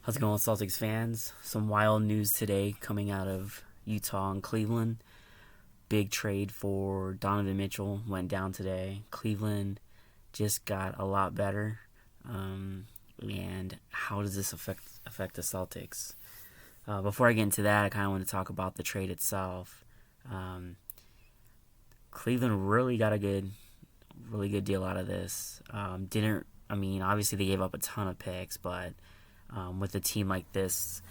How's it going, Celtics fans? Some wild news today coming out of Utah and Cleveland. Big trade for Donovan Mitchell went down today. Cleveland just got a lot better. And how does this affect the Celtics? Before I get into that, I kind of want to talk about the trade itself. Um, Cleveland really got really good deal out of this. Didn't I mean obviously they gave up a ton of picks, but with a team like this,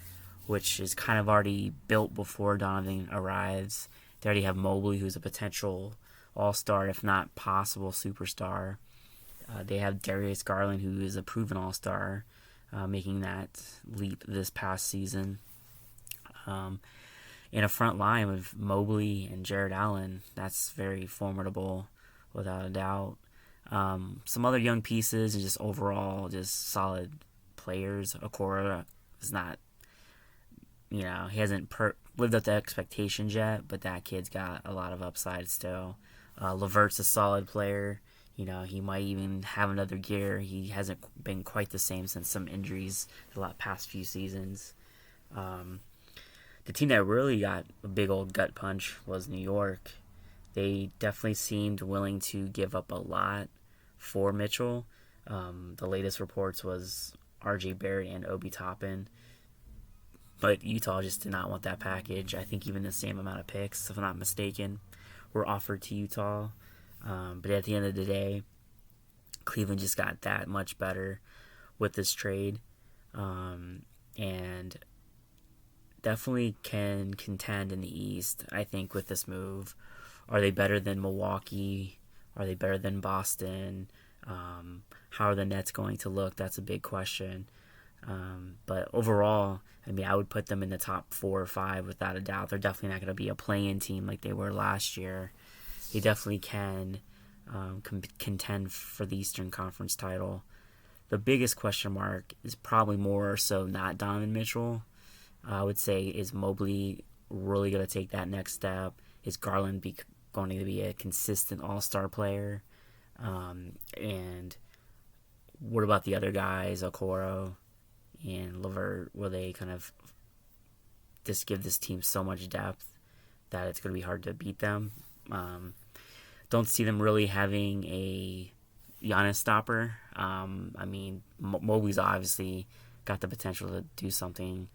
which is kind of already built before Donovan arrives. They already have Mobley, who's a potential all-star, if not possible superstar. They have Darius Garland, who is a proven all-star, making that leap this past season. Um, in a front line with Mobley and Jared Allen, that's very formidable, without a doubt. Some other young pieces and just overall just solid players. Okora is not, he hasn't lived up to expectations yet, but that kid's got a lot of upside still. Levert's a solid player. He might even have another gear. He hasn't been quite the same since some injuries the past few seasons. The team that really got a big old gut punch was New York. They definitely seemed willing to give up a lot for Mitchell. The latest reports was R.J. Barrett and Obi Toppin. But Utah just did not want that package. I think even the same amount of picks, if I'm not mistaken, were offered to Utah. But at the end of the day, Cleveland just got that much better with this trade. And definitely can contend in the East, I think, with this move. Are they better than Milwaukee? Are they better than Boston? How are the Nets going to look? That's a big question. But overall, I would put them in the top 4 or 5 without a doubt. They're definitely not going to be a play-in team like they were last year. They definitely can contend for the Eastern Conference title. The biggest question mark is probably more so not Donovan Mitchell. I would say, is Mobley really going to take that next step? Is Garland going to be a consistent all-star player? And what about the other guys, Okoro and Levert? Will they kind of just give this team so much depth that it's going to be hard to beat them? Don't see them really having a Giannis stopper. Mobley's obviously got the potential to do something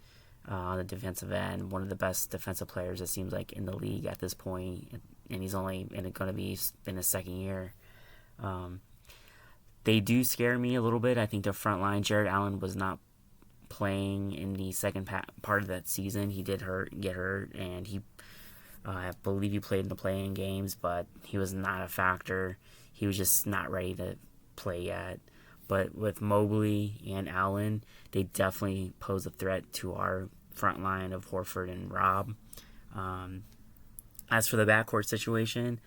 on the defensive end. One of the best defensive players, it seems like, in the league at this point, and he's only going to be in his second year. They do scare me a little bit. I think the front line, Jared Allen was not playing in the second part of that season. He did get hurt, and I believe he played in the play-in games, but he was not a factor. He was just not ready to play yet. But with Mobley and Allen, they definitely pose a threat to our front line of Horford and Rob. As for the backcourt situation,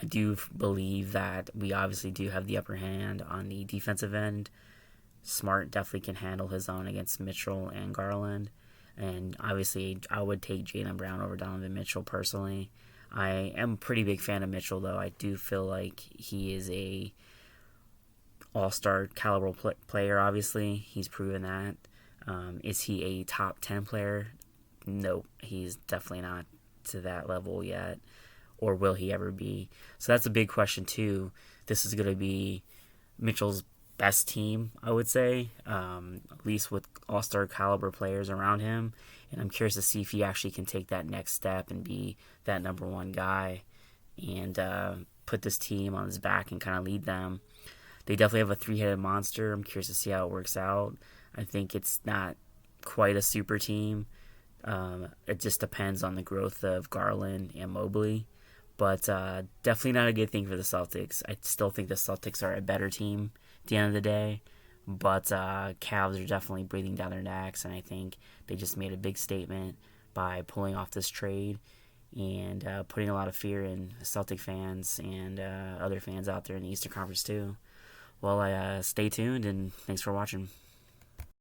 I do believe that we obviously do have the upper hand on the defensive end. Smart definitely can handle his own against Mitchell and Garland. And obviously, I would take Jaylen Brown over Donovan Mitchell personally. I am a pretty big fan of Mitchell, though. I do feel like he is a all-star caliber player, obviously. He's proven that. Is he a top 10 player? Nope, he's definitely not to that level yet. Or will he ever be? So that's a big question, too. This is going to be Mitchell's best team, I would say, at least with all-star caliber players around him. And I'm curious to see if he actually can take that next step and be that number one guy and put this team on his back and kind of lead them. They definitely have a three-headed monster. I'm curious to see how it works out. I think it's not quite a super team. It just depends on the growth of Garland and Mobley. But definitely not a good thing for the Celtics. I still think the Celtics are a better team at the end of the day. But Cavs are definitely breathing down their necks, and I think they just made a big statement by pulling off this trade and putting a lot of fear in Celtic fans and other fans out there in the Eastern Conference too. Well, stay tuned, and thanks for watching.